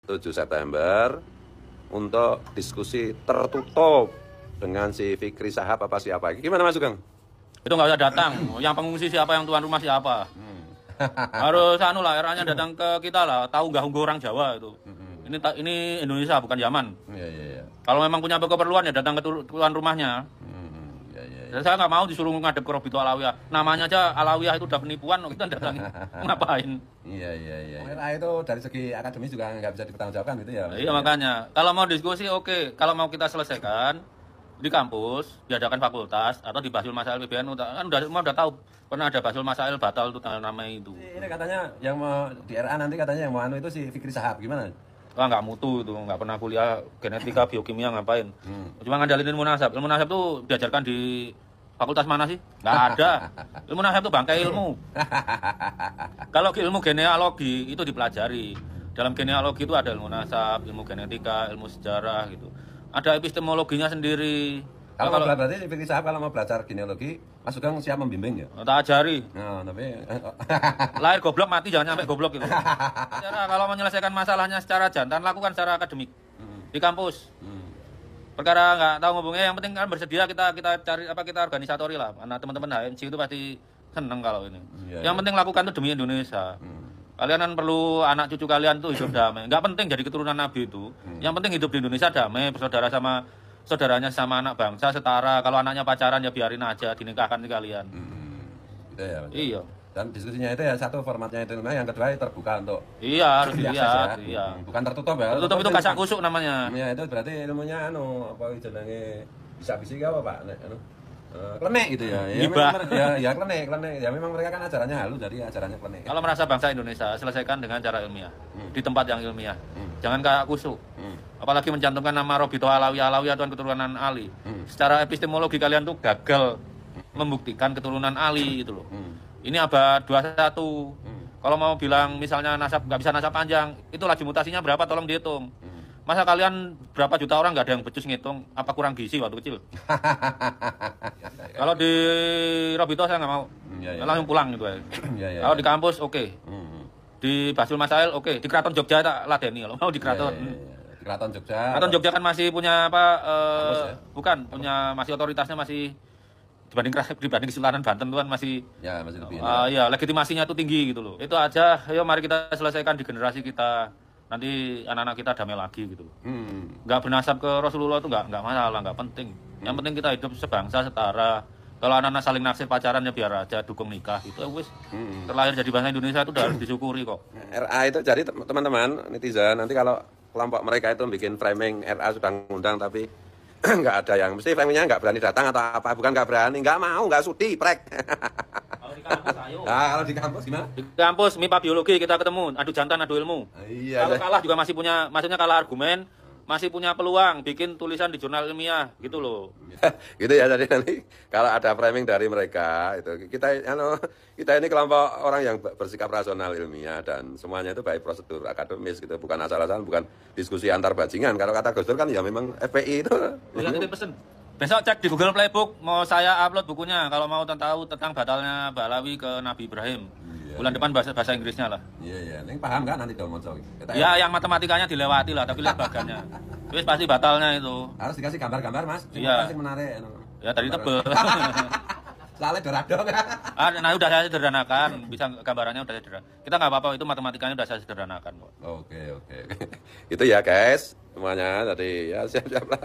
7 September untuk diskusi tertutup dengan si Fikri Sahab apa siapa. Gimana Mas Sugeng? Itu nggak usah datang. Yang pengungsi siapa, yang tuan rumah siapa. Harus anu lah, eranya datang ke kita lah, tahu nggak orang Jawa itu. Ini Indonesia bukan Yaman. Iya. Kalau memang punya keperluan ya datang ke tuan rumahnya. Dan saya nggak mau disuruh ngadep ke Robito Alawiyah. Namanya aja Alawiyah itu udah penipuan, kita datang ngapain? Iya. RA itu dari segi akademis juga nggak bisa dipertanggungjawabkan gitu ya. Iya makanya, kalau mau diskusi oke, kalau mau kita selesaikan di kampus, diadakan fakultas atau di Basul Masail PBNU, kan udah tahu pernah ada Basul Masail batal itu namanya itu. Ini katanya yang mau di RA nanti katanya yang mau anu itu si Fikri Sahab gimana? Wah nggak mutu itu, nggak pernah kuliah genetika biokimia ngapain? Cuma ngandalin ilmu nasab. Ilmu nasab tuh diajarkan di fakultas mana sih? Nggak ada. Ilmu nasab tuh bangkai ilmu. Kalau ilmu genealogi itu dipelajari. Dalam genealogi itu ada ilmu nasab, ilmu genetika, ilmu sejarah gitu. Ada epistemologinya sendiri. Kalau mau belajar berarti Fikri Sahab kalau mau belajar genealogi, Mas Sugeng siap membimbing ya? Tak ajari. Nah, tapi Lahir goblok mati jangan sampai goblok gitu. Cara kalau menyelesaikan masalahnya secara jantan lakukan secara akademik di kampus. Perkara nggak tahu ngomongnya, yang penting kan bersedia kita cari kita organisatori lah. Karena teman-teman HMC itu pasti seneng kalau ini. Yang penting lakukan itu demi Indonesia. Kalian kan perlu anak cucu kalian tuh hidup damai. Nggak penting jadi keturunan Nabi itu. Yang penting hidup di Indonesia damai, bersaudara sama saudaranya sama anak bangsa setara. Kalau anaknya pacaran ya biarin aja, dinikahkan di kalian. gitu ya. Iya. Dan diskusinya itu ya satu formatnya itu, yang kedua terbuka untuk iya harus dilihat. Iya. Bukan tertutup ya. Tertutup itu kasak kusuk namanya. Ya itu berarti ilmunya apa jenenge bisa apa Pak? Klenek gitu ya. Ya klenek. Ya memang mereka kan ajarannya halus, jadi ajarannya klenek. Kalau merasa bangsa Indonesia, selesaikan dengan cara ilmiah. Di tempat yang ilmiah. Jangan kayak kusuk. Apalagi mencantumkan nama Robito Alawiyah Tuan keturunan Ali. Secara epistemologi kalian tuh gagal membuktikan keturunan Ali itu loh. Ini abad 21. Kalau mau bilang misalnya nasab nggak bisa nasab panjang, itu laju mutasinya berapa tolong dihitung. Masa kalian berapa juta orang nggak ada yang becus ngitung, apa kurang gizi waktu kecil? Kalau di Robito saya nggak mau, langsung pulang gitu ya. Kalau di kampus oke. Di Basul Masail oke. Di Keraton Jogja tak ladeni kalau mau di Keraton. Di Keraton Jogja. Keraton Jogja kan masih punya apa? Bukan, punya masih otoritasnya masih dibanding Kesultanan Banten tuh kan masih lebih. Ya legitimasinya itu tinggi gitu loh. Itu aja. Ayo mari kita selesaikan di generasi kita. Nanti anak-anak kita damai lagi gitu. Nggak bernasab ke Rasulullah itu nggak masalah, nggak penting. Yang penting kita hidup sebangsa setara. Kalau anak-anak saling naksir pacaran ya biar aja, dukung nikah itu wis. Terlahir jadi bangsa Indonesia itu udah harus disyukuri kok. RA itu jadi teman-teman netizen nanti kalau kelompok mereka itu bikin framing RA sudah ngundang tapi nggak ada yang mesti framingnya nggak berani datang atau apa, bukan nggak berani, nggak mau, nggak sudi prek. Kalau di kampus ayo. Kalau di kampus gimana? Di kampus MIPA biologi kita ketemu, adu jantan adu ilmu. Iya. Kalau kalah juga masih punya, maksudnya kalah argumen, masih punya peluang bikin tulisan di jurnal ilmiah gitu loh. Gitu ya, jadi nanti kalau ada framing dari mereka itu kita ini kelompok orang yang bersikap rasional ilmiah dan semuanya itu baik prosedur akademis gitu, bukan asal-asalan, bukan diskusi antar bajingan. Kalau kata Gus Dur kan ya memang FPI itu. Itu pesen. Besok cek di Google Playbook, mau saya upload bukunya kalau mau tahu tentang batalnya Balawi ke Nabi Ibrahim. Bulan depan bahasa Inggrisnya lah. Iya. Ini paham kan nanti dong Monco? Ya, yang matematikanya dilewati lah, tapi lihat bagannya. Terus pasti batalnya itu. Harus dikasih gambar-gambar, Mas. Iya. Masih menarik. Ya, tadi tebel. Soalnya doradong. Nah, udah saya sederhanakan. Bisa gambarannya udah sederhana. Kita nggak apa-apa, itu matematikanya udah saya sederhanakan kok. Oke. Itu ya, guys. Semuanya tadi ya siap-siap lah.